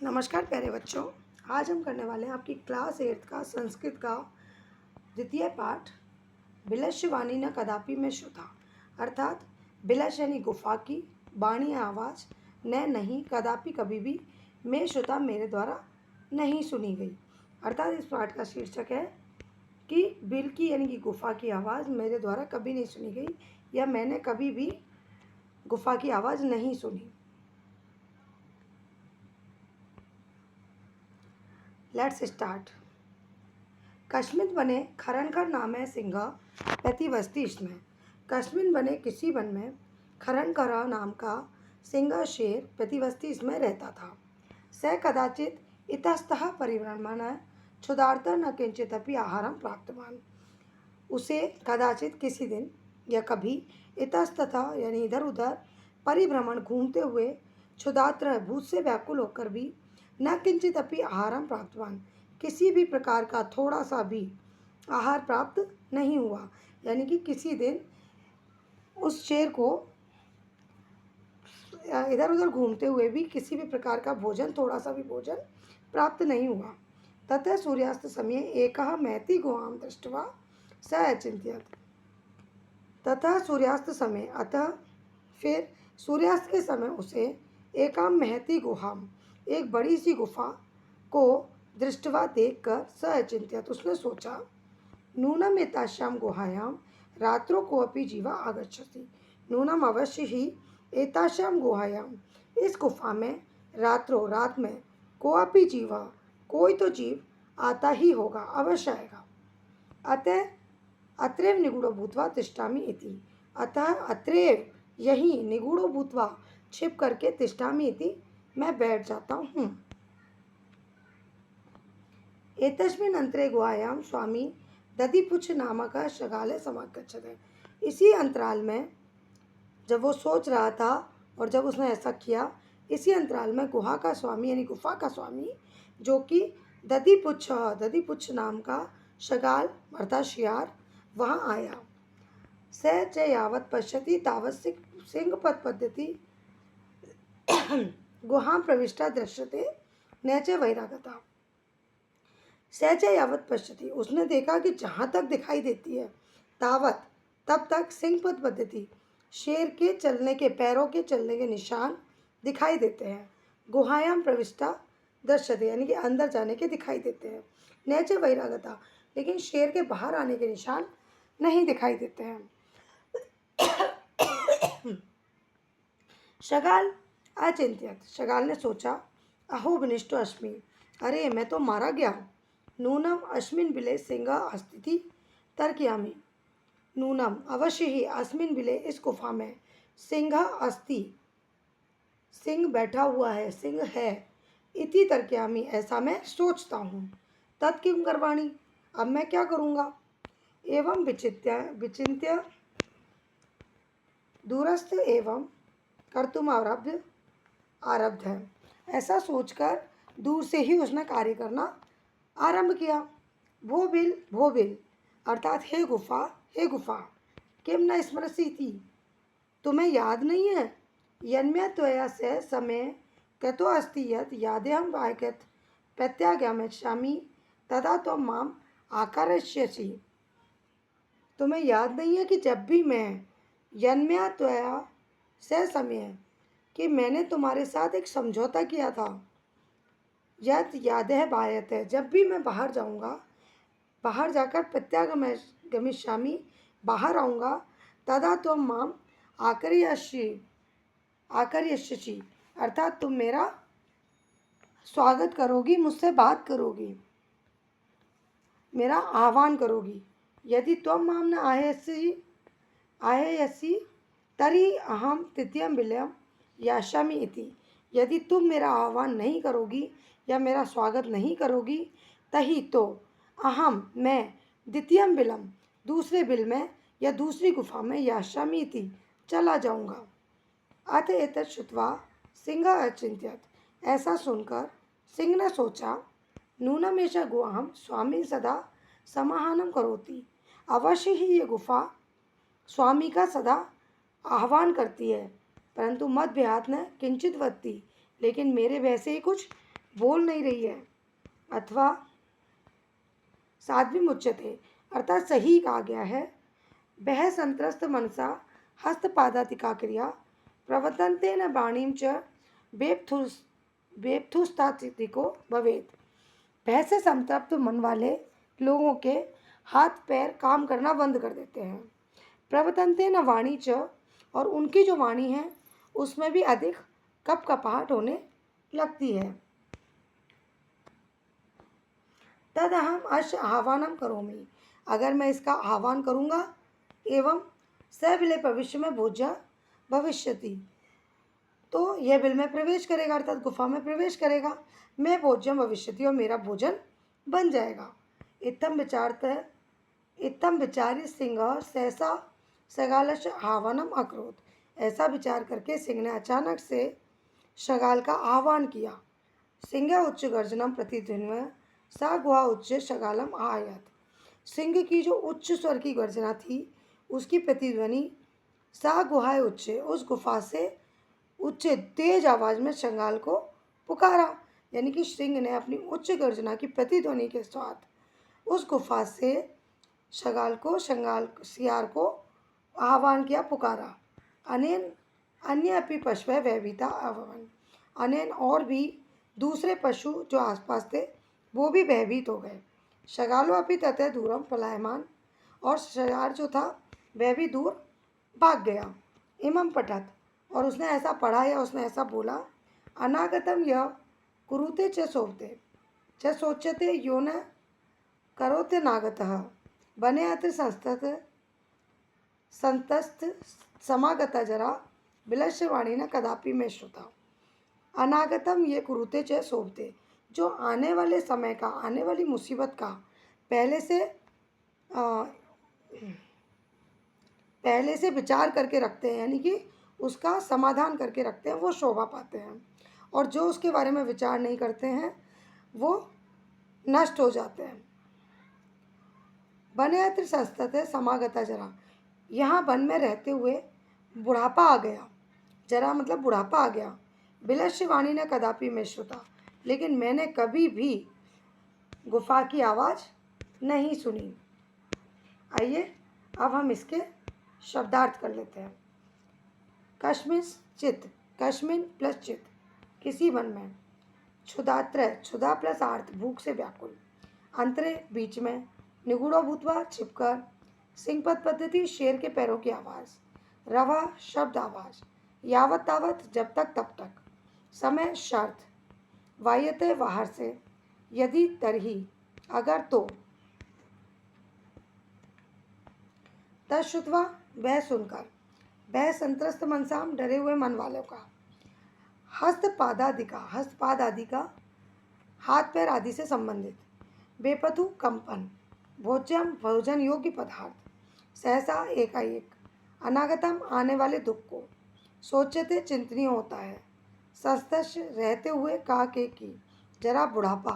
नमस्कार प्यारे बच्चों। आज हम करने वाले हैं आपकी क्लास 8 का संस्कृत का द्वितीय पाठ बिलशवाणी न कदापि में श्रुता। अर्थात बिलश यानी गुफा की, वाणी आवाज़, न नहीं कदापि कभी भी, में श्रुता मेरे द्वारा नहीं सुनी गई। अर्थात इस पाठ का शीर्षक है कि बिल की यानी कि गुफा की आवाज़ मेरे द्वारा कभी नहीं सुनी गई, या मैंने कभी भी गुफा की आवाज़ नहीं सुनी। Let's start. कश्मीर बने खरनकर नाम है सिंह प्रतिवस्ती इसमें। कश्मीर बने किसी वन में खरनकरा नाम का सिंह शेर प्रतिवस्ती इसमें रहता था। स कदाचित इतस्तः परिभ्रमण क्षुधार्थ न किंचिदपि आहारम प्राप्तवान। उसे कदाचित किसी दिन या कभी इतस्ततः यानी इधर उधर परिभ्रमण घूमते हुए क्षुधार्त भूख से व्याकुल होकर भी न किंचित अपि आहारम प्राप्तवान किसी भी प्रकार का थोड़ा सा भी आहार प्राप्त नहीं हुआ। यानी कि किसी दिन उस शेर को इधर उधर घूमते हुए भी किसी भी प्रकार का भोजन, थोड़ा सा भी भोजन प्राप्त नहीं हुआ। ततः सूर्यास्त समय एकः महती गुहां दृष्ट्वा स अचिंत्यत। तथा सूर्यास्त समय, अतः फिर सूर्यास्त के समय उसे एकाम महती गुहा, एक बड़ी सी गुफा को दृष्टवा देखकर स अचिंत्यत, उसने सोचा नूनम एताश्याम गुहायाम रात्रों को अपनी जीवा आगच्छति। नूनम अवश्य ही एताश्याम गुहायाम, इस गुफा में रात्रों, रात में, को अपनी जीवा, कोई तो जीव आता ही होगा, अवश्य आएगा। अतः अत्रैव निगूढ़ो भूत्वा तिष्ठामि इति, अतः अत्रैव यही निगूढ़ो भूत्वा छिप करके तिष्ठामि इति, मैं बैठ जाता हूँ। एतस्मिन् अंतरे गुहायां स्वामी दधिपुच्छ नामक शगाले समागच्छते। इसी अंतराल में जब वो सोच रहा था और जब उसने ऐसा किया, इसी अंतराल में गुहा का स्वामी यानी गुफा का स्वामी, जो कि दधिपुच्छ नाम का शगाल अर्थात शियार, वहाँ आया। स च यावत् पश्यति तावत् सिंह पद्धति गुहा प्रविष्टा दृश्यते न च वैरागता। सहज यावत पश्यति, उसने देखा कि जहाँ तक दिखाई देती है, तावत तब तक सिंहपद पद्धति, शेर के चलने के, पैरों के चलने के निशान दिखाई देते हैं। गुहायाम प्रविष्टा दृश्यते यानी कि अंदर जाने के दिखाई देते हैं। नैच वैरागता, लेकिन शेर के बाहर आने के निशान नहीं दिखाई देते हैं। शगाल अचिंत्यत, शगाल ने सोचा अहो विनिष्टो अस्मि, अरे मैं तो मारा गया। नूनम अस्मिन बिले सिंह अस्तिति तर्कयामि। नूनम अवश्य ही, अस्मिन बिले इस गुफा में, सिंह अस्ति सिंह बैठा हुआ है, सिंह है, इति तर्कयामि ऐसा मैं सोचता हूँ। तत्किं करवाणी, अब मैं क्या करूँगा। एवं विचिन्त्य दूरस्थ एवं कर्तुम आरब्ध है। ऐसा सोचकर दूर से ही उसने कार्य करना आरंभ किया। भो बिल अर्थात हे गुफा, हे गुफा, किम न स्मरसीति, तुम्हें याद नहीं है। यन्म्य त्वया से समय कतो अस्ति यत् यादेहं वाक्यत प्रत्यागमिष्यामि तदा त्वं माम आकरिष्यसि। तुम्हें याद नहीं है कि जब भी मैं, यन्म्य त्वया से समय, कि मैंने तुम्हारे साथ एक समझौता किया था। यत याद है बायत है, जब भी मैं बाहर जाऊंगा, बाहर जाकर प्रत्यागमिष्यामि, बाहर आऊँगा, तदा तुम माम आकरिष्यसि अर्थात तुम मेरा स्वागत करोगी, मुझसे बात करोगी, मेरा आह्वान करोगी। यदि तुम माम न आयसि तरी अहम तृतीयम बिलयम यास्यामि इति, यदि तुम मेरा आह्वान नहीं करोगी या मेरा स्वागत नहीं करोगी, तही तो अहम मैं, द्वितीयम बिलम दूसरे बिल में या दूसरी गुफा में, यास्यामि इति चला जाऊंगा। अथ एतत् श्रुत्वा सिंह अचिंत्यत, ऐसा सुनकर सिंह ने सोचा नूनमेष गुहां स्वामी सदा समाहनम करोति, अवश्य ही ये गुफा स्वामी का सदा आह्वान करती है, परंतु मद भयात न किंचित वत्ति, लेकिन मेरे भय से ही कुछ बोल नहीं रही है, अथवा साध्वी मुच्यते अर्थात सही कहा गया है। बह संत्रस्त मनसा हस्तपादातिका क्रिया प्रवर्तन्तेन वाणीं च बेप्थुस्तातिको भवेत्। भय से संतप्त मन वाले लोगों के हाथ पैर काम करना बंद कर देते हैं। प्रवर्तन्तेन वाणी च और उनकी जो वाणी है उसमें भी अधिक कपकपाहट होने लगती है। तद अहम अश आह्वानम करोमि अगर मैं इसका आह्वान करूँगा एवं स विलय भविष्य में भोज्य भविष्यति तो यह बिल में प्रवेश करेगा अर्थात गुफा में प्रवेश करेगा। मैं भोज्यम भविष्यति और मेरा भोजन बन जाएगा। इत्थम विचार्य सिंह सहसा शगालश आह्वानम अकरोत। ऐसा विचार करके सिंह ने अचानक से शगाल का आह्वान किया। सिंह उच्च गर्जनम प्रतिध्वनि सा गुहा उच्च शगालम आयात। सिंह की जो उच्च स्वर की गर्जना थी उसकी प्रतिध्वनि सा गुहा उच्च उस गुफा से उच्च तेज आवाज में शगाल को पुकारा। यानी कि सिंह ने अपनी उच्च गर्जना की प्रतिध्वनि के साथ उस गुफा से शगाल सियार को आह्वान किया, पुकारा। अनेन अन्य अपि पशु भयभीता अभवन। अनेन और भी दूसरे पशु जो आसपास थे वो भी भयभीत हो गए। शगालो अपि ततः दूरम पलायमान और शगाल जो था वह भी दूर भाग गया। इमम पठत और उसने ऐसा पढ़ा या उसने ऐसा बोला। अनागतम यह कुरुते च सोचते च सोचते यो न करोते नागतः बने अत्र संतस्त समागता जरा विलस्यवाणी न कदापि में श्रुता। अनागतम ये कुरुते च सोचते जो आने वाले समय का आने वाली मुसीबत का पहले से विचार करके रखते हैं यानी कि उसका समाधान करके रखते हैं वो शोभा पाते हैं। और जो उसके बारे में विचार नहीं करते हैं वो नष्ट हो जाते हैं। बने अत्र संस्तत समागता जरा यहाँ वन में रहते हुए बुढ़ापा आ गया। जरा मतलब बुढ़ापा आ गया। विलस्यवाणी ने कदापि में श्रुता लेकिन मैंने कभी भी गुफा की आवाज़ नहीं सुनी। आइए अब हम इसके शब्दार्थ कर लेते हैं। कस्मिन चित कस्मिन प्लस चित किसी वन में। क्षुधात्रय क्षुधा प्लस आर्थ भूख से व्याकुल। अंतरे बीच में। निगूढ़ो भूतवा छिपकर। सिंहपद पद्धति शेर के पैरों की आवाज़। रवा शब्द आवाज़। यावत तावत जब तक तब तक। समय शर्त। वायते बाहर से। यदि तरही अगर तो। तश्रुत्वा वह सुनकर। वह संत्रस्त मनसाम डरे हुए मन वालों का। हस्तपाद आदि का हाथ पैर आदि से संबंधित। बेपतु कंपन। भोज्यम भोजन योग्य पदार्थ। सहसा एकाएक। अनागतम आने वाले दुख को। सोचते चिंतनीय होता है। सस्तश रहते हुए का के की जरा बुढ़ापा।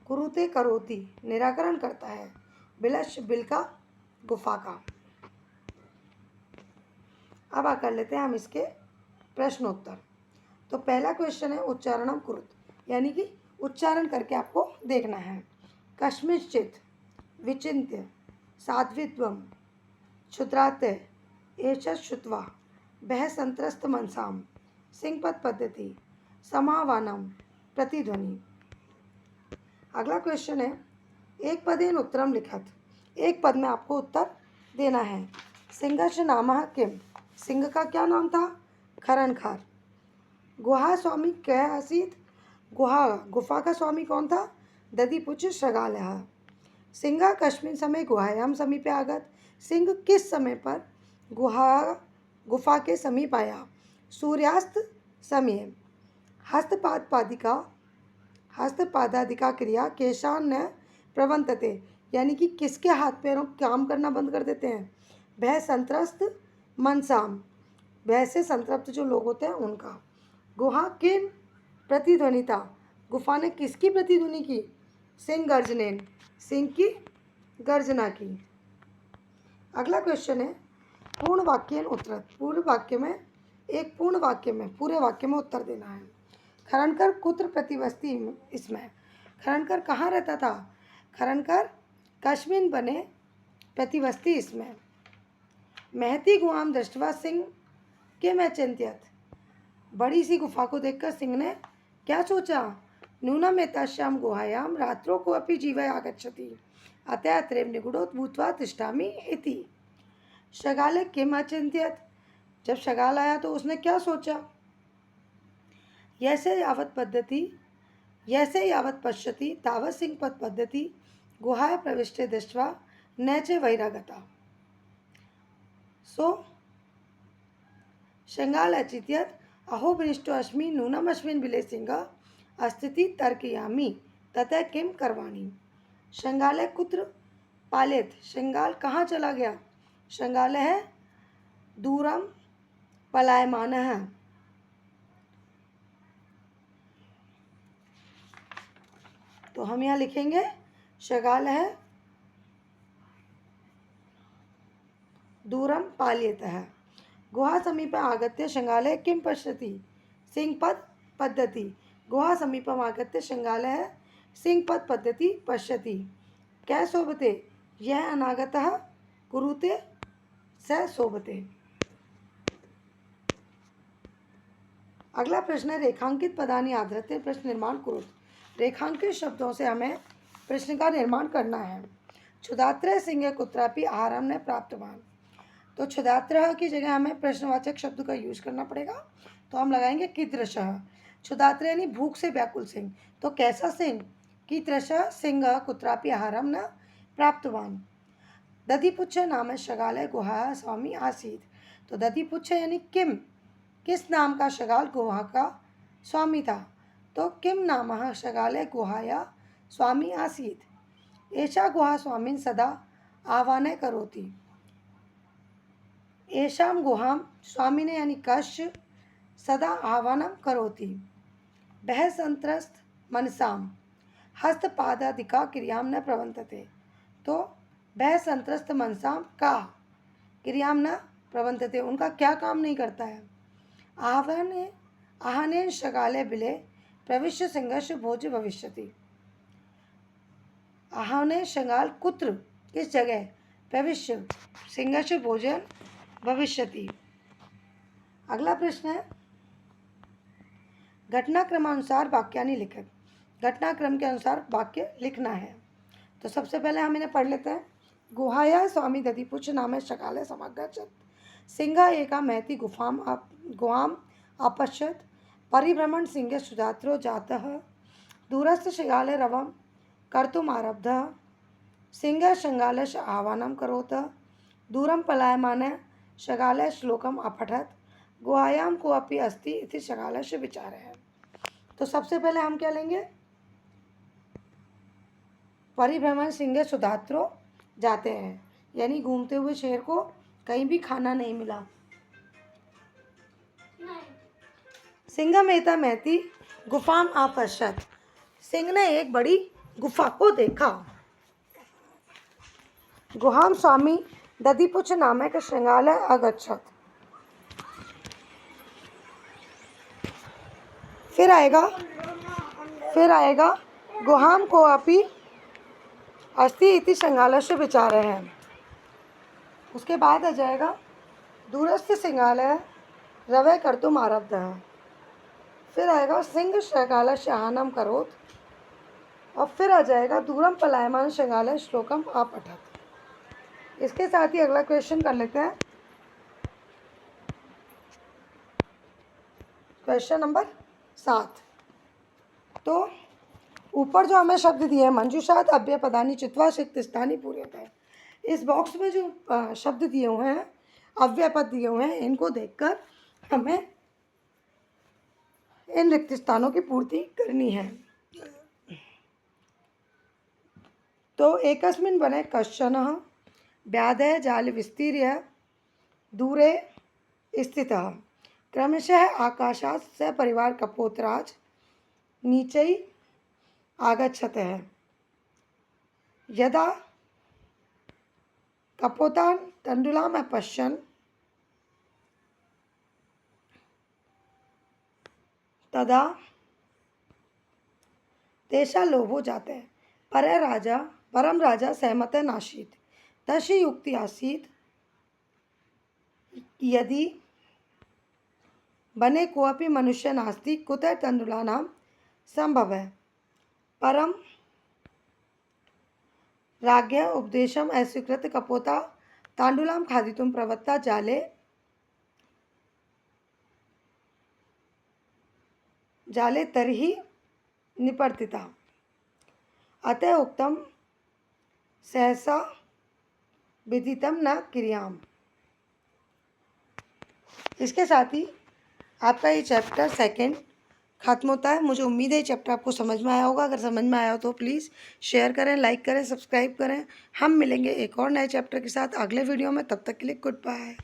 कुरुते करोती निराकरण करता है। बिलश बिल का गुफा का। अब कर लेते हैं हम इसके प्रश्नोत्तर। तो पहला क्वेश्चन है उच्चारणम कुरुत यानी कि उच्चारण करके आपको देखना है। कश्मिश्चित विचिन्त्य साध्वित्वम क्षुद्राते एष श्रुत्वा बह संत्रस्त मनसाम सिंहपद पद्धति समावानम प्रतिध्वनि। अगला क्वेश्चन है एक पदेन उत्तरम लिखत। एक पद में आपको उत्तर देना है। सिंहस्य नामः किम सिंह का क्या नाम था? खरनखार। गुहा स्वामी क्या आसीत गुफा का स्वामी कौन था? दधिपुच्छ शगालः। सिंह कस्मिन् समय गुहायाम समीपे आगत। सिंह किस समय पर गुफा के समीप आया? सूर्यास्त समय। हस्तपादादिका क्रिया केशान न प्रवंतते यानी कि किसके हाथ पैरों काम करना बंद कर देते हैं? भय संत्रस्त मनसाम भय से संतृप्त जो लोग होते हैं उनका। गुहा किन प्रतिध्वनिता गुफा ने किसकी प्रतिध्वनि की? सिंह गर्जनेन सिंह की गर्जना की। अगला क्वेश्चन है पूर्ण वाक्यन उत्तर। पूरे वाक्य में पूरे वाक्य में उत्तर देना है। खरणकर कुत्र प्रतिवस्ती इसमें, खरणकर कहाँ रहता था? खरणकर कश्मीर बने प्रतिवस्ती इसमें। महती गुआम दृष्टवा सिंह के मैं चिंतित, बड़ी सी गुफा को देखकर सिंह ने क्या सोचा? नूनम एताश्याम गुहायाम रात्रो को अपि जीवय आगच्छति अतः अत्रैव निगूढ़ोत भूत्वा तिष्ठामि इति। शगाले किम अचिंत्यत, जब शगाल आया तो उसने क्या सोचा? यैसे यावत पश्यति तावत सिंह पद पद्धति गुहाय प्रविष्टे दृष्ट्वा नैचे वैरागता। सो शंगाल अचित्यत अहो विनिष्टो अस्मि नूनम अस्मिन् बिले सिंह अस्तिति तर्कयामि ततः किम करवाणी। शंगाले कुत्र पालित, शंगाल कहाँ चला गया? शंगाल है दूरम पलायमान है। तो हम यहाँ लिखेंगे शगाल है दूरम पाल्यत है। गुहा समीप आगत्य शंगाल किम पश्यति सिंह पद पद्धति, गुहा समीपम आगत्य शंगाल सिंह पद पद्धति पश्यति। कै शोभते, यह अनागतः कुरुते स शोभते। अगला प्रश्न है रेखांकित पदानि आधृत्य प्रश्न निर्माण कुरुत। रेखांकित शब्दों से हमें प्रश्न का निर्माण करना है। क्षुधात्र सिंह कुत्रापि आहारम ने प्राप्तवान, तो क्षुधात्र की जगह हमें प्रश्नवाचक शब्द का यूज करना पड़ेगा, तो हम लगाएंगे कीदृशः। क्षुधात्र यानी भूख से व्याकुल सिंह, तो कैसा सिंह? कीदृशः सिंह कुत्रापि आहारम न प्राप्तवान। दधिपुच्छ नाम शगाल गुहा स्वामी आसीत, तो दधिपुच्छ यानी किम, किस नाम का शगाल गुहा का स्वामी था? तो किम नामः शगाले गुहाया स्वामी आसीत। एषा गुहा स्वामिन् सदा आह्वाने करोति, एषां गुहां स्वामिने यानी कश्च सदा आह्वानं करोति। बह संत्रस्त मनसाम हस्तपादादिका क्रियां न प्रवर्तते, तो बह संत्रस्त मनसाम का क्रियां न प्रवर्तते, उनका क्या काम नहीं करता है? आहने शगाले बिले प्रविश्य संघर्ष भोज भविष्यति। आहने शगाल कुत्र, किस जगह? प्रविश्य संघर्ष भोजन भविष्यति। अगला प्रश्न है घटनाक्रमानुसार वाक्यानि लिखित, घटनाक्रम के अनुसार वाक्य लिखना है। तो सबसे पहले हम इन्हें पढ़ लेते हैं। गुहाया स्वामी दधिपुच्छ नाम शकाले समागच्छत्, सिंह एका महती गुहाम अपश्यत्, परिभ्रमण सिंह क्षुधात्रो जातः, दूरस्थ शगाले रवम कर्तुम आरब्धः, सिंह शंगालश आह्वानं करोत्, दूरम पलायमान शगाल श्लोकम अपठत्, गुहायाम को अपि अस्ति इति शगालस्य विचार है। तो सबसे पहले हम क्या लेंगे? परिभ्रमण सिंह क्षुधात्रो जाते हैं, यानी घूमते हुए शेर को कहीं भी खाना नहीं मिला। सिंह मेहता महती गुफाम अपश्यत्, सिंह ने एक बड़ी गुफा को देखा। गुहाम स्वामी दधिपुच्छ नामक शृंगाल अगच्छत्, फिर आएगा गुहाम को अपि अस्ति इति शृंगालस्य विचार है। उसके बाद आ जाएगा दूरस्थ शृंगालय रवै कर्तुम आरब्धः, फिर आएगा सिंह शृंगालस्य आह्वानं करोत्, और फिर आ जाएगा दूरम पलायमान शृंगालय श्लोकम अपठत्। इसके साथ ही अगला क्वेश्चन कर लेते हैं। Question number 7। तो ऊपर जो हमें शब्द दिए हैं मंजूषात अव्यय पदानी चित्वा सिक्तिष्ठानि पूर्यते हैं, इस बॉक्स में जो शब्द दिए हुए हैं, अव्यय पद दिए हुए हैं, इनको देखकर हमें इन रिक्त स्थानों की पूर्ति करनी है। तो एकस्मिन् वने कश्चनः व्याधः जाल विस्तीर्य दूरे स्थितः, क्रमशः आकाशात् स परिवार कपोतराज नीचै आगच्छतः, यदा कपोतान् तण्डुलाम् अपश्यन् तदा तेषा लोभो जाते परम राजा सहमत नासीत् तस्य युक्ति आसीत् यदि बने कोऽपि मनुष्य नास्ति कुतः तण्डुलानां सम्भवः परं राज्ञः उपदेशम् अस्वीकृत्य कपोता ताण्डुलां खादितुं प्रवृत्ता जाले तर्हि निपर्तिता अतः उक्तं सहसा विदितं न क्रियाम। इसके साथ ही आपका ये चैप्टर सेकंड ख़त्म होता है। मुझे उम्मीद है ये चैप्टर आपको समझ में आया होगा। अगर समझ में आया हो तो प्लीज़ शेयर करें, लाइक करें, सब्सक्राइब करें। हम मिलेंगे एक और नए चैप्टर के साथ अगले वीडियो में। तब तक के लिए गुड बाय।